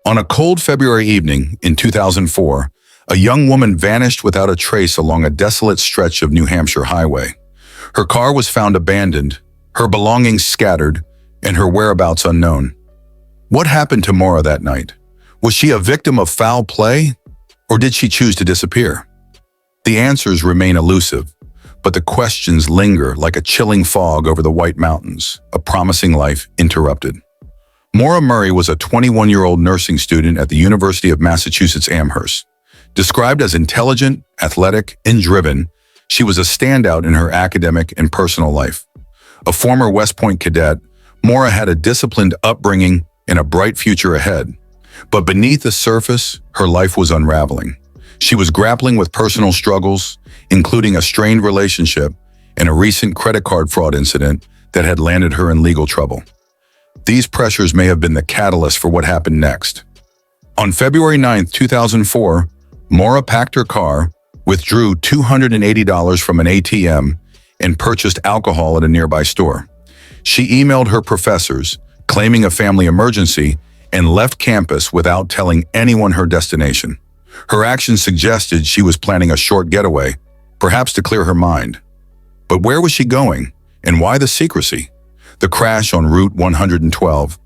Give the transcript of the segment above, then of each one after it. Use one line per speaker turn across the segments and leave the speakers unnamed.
On a cold February evening in 2004, a young woman vanished without a trace along a desolate stretch of New Hampshire highway. Her car was found abandoned, her belongings scattered, and her whereabouts unknown. What happened to Maura that night? Was she a victim of foul play, or did she choose to disappear? The answers remain elusive, but the questions linger like a chilling fog over the White Mountains, a promising life interrupted. Maura Murray was a 21-year-old nursing student at the University of Massachusetts Amherst. Described as intelligent, athletic, and driven, she was a standout in her academic and personal life. A former West Point cadet, Maura had a disciplined upbringing and a bright future ahead. But beneath the surface, her life was unraveling. She was grappling with personal struggles, including a strained relationship and a recent credit card fraud incident that had landed her in legal trouble. These pressures may have been the catalyst for what happened next. On February 9, 2004, Maura packed her car, withdrew $280 from an ATM, and purchased alcohol at a nearby store. She emailed her professors, claiming a family emergency, and left campus without telling anyone her destination. Her actions suggested she was planning a short getaway, perhaps to clear her mind. But where was she going, and why the secrecy? The crash on Route 112.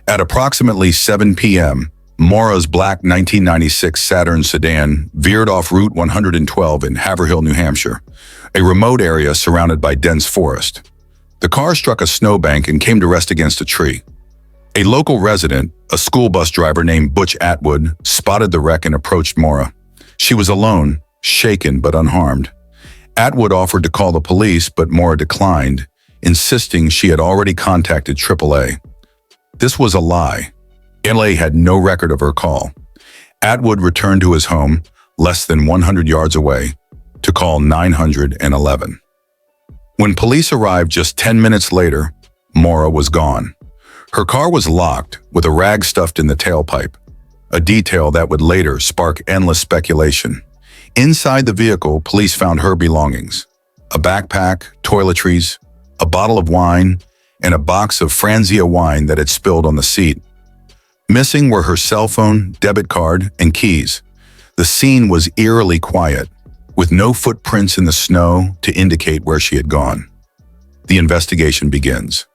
At approximately 7 p.m., Maura's black 1996 Saturn sedan veered off Route 112 in Haverhill, New Hampshire, a remote area surrounded by dense forest. The car struck a snowbank and came to rest against a tree. A local resident, a school bus driver named Butch Atwood, spotted the wreck and approached Maura. She was alone, shaken but unharmed. Atwood offered to call the police, but Maura declined, insisting she had already contacted AAA. This was a lie. LA had no record of her call. Atwood returned to his home, less than 100 yards away, to call 911. When police arrived just 10 minutes later, Maura was gone. Her car was locked, with a rag stuffed in the tailpipe, a detail that would later spark endless speculation. Inside the vehicle, police found her belongings: a backpack, toiletries, a bottle of wine, and a box of Franzia wine that had spilled on the seat. Missing were her cell phone, debit card, and keys. The scene was eerily quiet, with no footprints in the snow to indicate where she had gone. The investigation begins.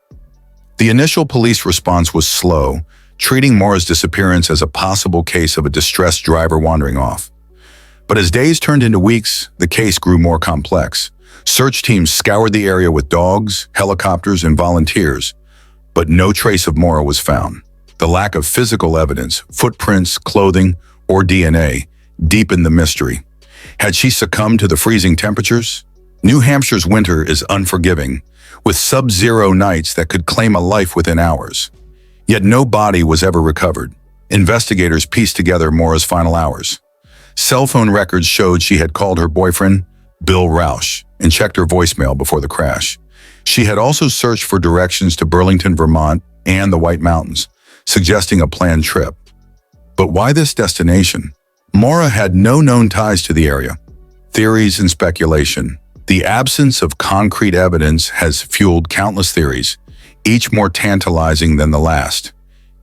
The initial police response was slow, treating Maura's disappearance as a possible case of a distressed driver wandering off. But as days turned into weeks, the case grew more complex. Search teams scoured the area with dogs, helicopters, and volunteers, but no trace of Maura was found. The lack of physical evidence, footprints, clothing, or DNA deepened the mystery. Had she succumbed to the freezing temperatures? New Hampshire's winter is unforgiving, with sub-zero nights that could claim a life within hours. Yet no body was ever recovered. Investigators pieced together Maura's final hours. Cell phone records showed she had called her boyfriend, Bill Roush, and checked her voicemail before the crash. She had also searched for directions to Burlington, Vermont, and the White Mountains, suggesting a planned trip. But why this destination? Maura had no known ties to the area. Theories and speculation. The absence of concrete evidence has fueled countless theories, each more tantalizing than the last.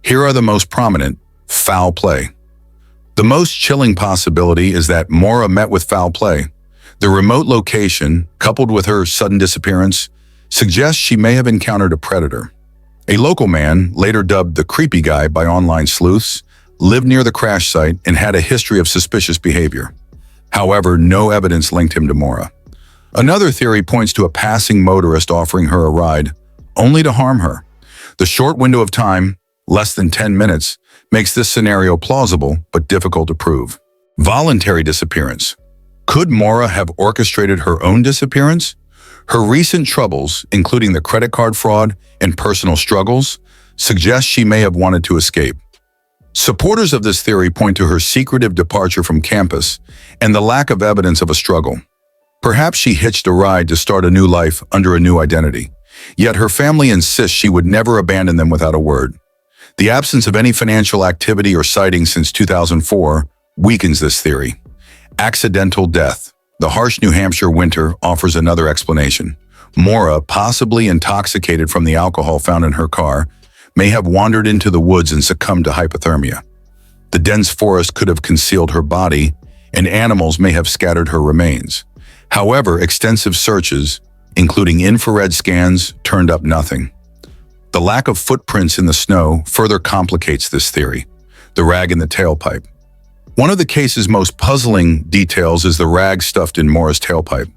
Here are the most prominent: foul play. The most chilling possibility is that Maura met with foul play. The remote location, coupled with her sudden disappearance, suggests she may have encountered a predator. A local man, later dubbed the creepy guy by online sleuths, lived near the crash site and had a history of suspicious behavior. However, no evidence linked him to Maura. Another theory points to a passing motorist offering her a ride, only to harm her. The short window of time, less than 10 minutes, makes this scenario plausible but difficult to prove. Voluntary disappearance. Could Maura have orchestrated her own disappearance? Her recent troubles, including the credit card fraud and personal struggles, suggest she may have wanted to escape. Supporters of this theory point to her secretive departure from campus and the lack of evidence of a struggle. Perhaps she hitched a ride to start a new life under a new identity, yet her family insists she would never abandon them without a word. The absence of any financial activity or sighting since 2004 weakens this theory. Accidental death. The harsh New Hampshire winter offers another explanation. Maura, possibly intoxicated from the alcohol found in her car, may have wandered into the woods and succumbed to hypothermia. The dense forest could have concealed her body, and animals may have scattered her remains. However, extensive searches, including infrared scans, turned up nothing. The lack of footprints in the snow further complicates this theory. The rag in the tailpipe. One of the case's most puzzling details is the rag stuffed in Maura's tailpipe.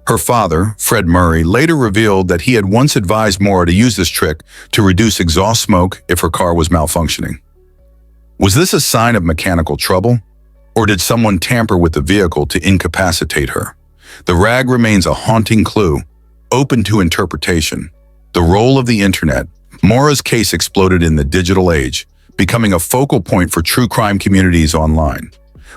Her father, Fred Murray, later revealed that he had once advised Maura to use this trick to reduce exhaust smoke if her car was malfunctioning. Was this a sign of mechanical trouble? Or did someone tamper with the vehicle to incapacitate her? The rag remains a haunting clue, open to interpretation. The role of the internet. Maura's case exploded in the digital age, becoming a focal point for true crime communities online.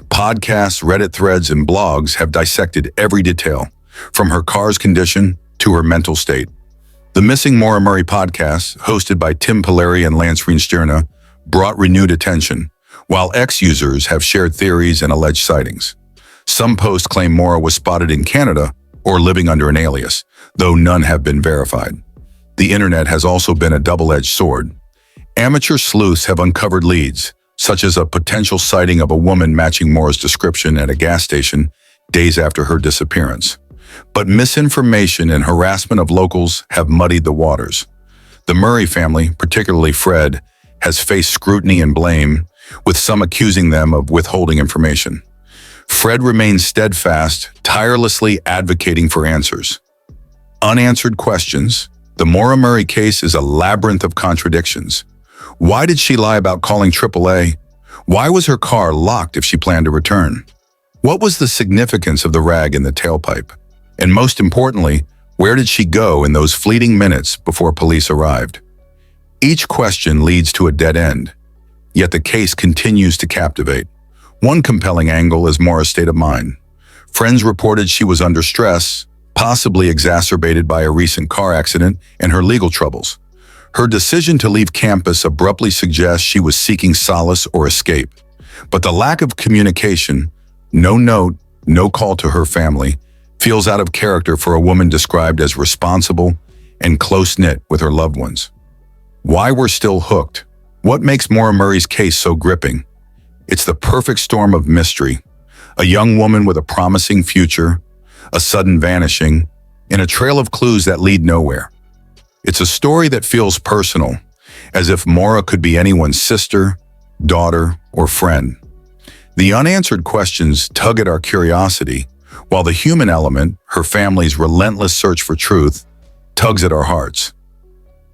Podcasts, Reddit threads, and blogs have dissected every detail, from her car's condition to her mental state. The Missing Maura Murray podcast, hosted by Tim Polari and Lance Rienstierna, brought renewed attention, while ex-users have shared theories and alleged sightings. Some posts claim Maura was spotted in Canada or living under an alias, though none have been verified. The internet has also been a double-edged sword. Amateur sleuths have uncovered leads, such as a potential sighting of a woman matching Maura's description at a gas station days after her disappearance. But misinformation and harassment of locals have muddied the waters. The Murray family, particularly Fred, has faced scrutiny and blame, with some accusing them of withholding information. Fred remains steadfast, tirelessly advocating for answers. Unanswered questions. The Maura Murray case is a labyrinth of contradictions. Why did she lie about calling AAA? Why was her car locked if she planned to return? What was the significance of the rag in the tailpipe? And most importantly, where did she go in those fleeting minutes before police arrived? Each question leads to a dead end, yet the case continues to captivate. One compelling angle is Maura's state of mind. Friends reported she was under stress, possibly exacerbated by a recent car accident and her legal troubles. Her decision to leave campus abruptly suggests she was seeking solace or escape. But the lack of communication, no note, no call to her family, feels out of character for a woman described as responsible and close-knit with her loved ones. Why we're still hooked? What makes Maura Murray's case so gripping? It's the perfect storm of mystery. A young woman with a promising future, a sudden vanishing, and a trail of clues that lead nowhere. It's a story that feels personal, as if Maura could be anyone's sister, daughter, or friend. The unanswered questions tug at our curiosity, while the human element, her family's relentless search for truth, tugs at our hearts.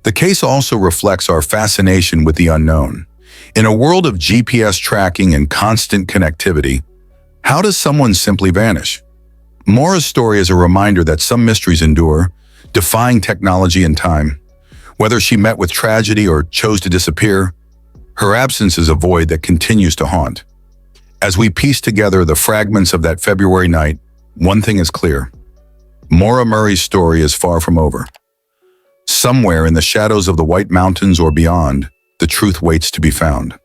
The case also reflects our fascination with the unknown. In a world of GPS tracking and constant connectivity, how does someone simply vanish? Maura's story is a reminder that some mysteries endure, defying technology and time. Whether she met with tragedy or chose to disappear, her absence is a void that continues to haunt. As we piece together the fragments of that February night, one thing is clear. Maura Murray's story is far from over. Somewhere in the shadows of the White Mountains or beyond, the truth waits to be found.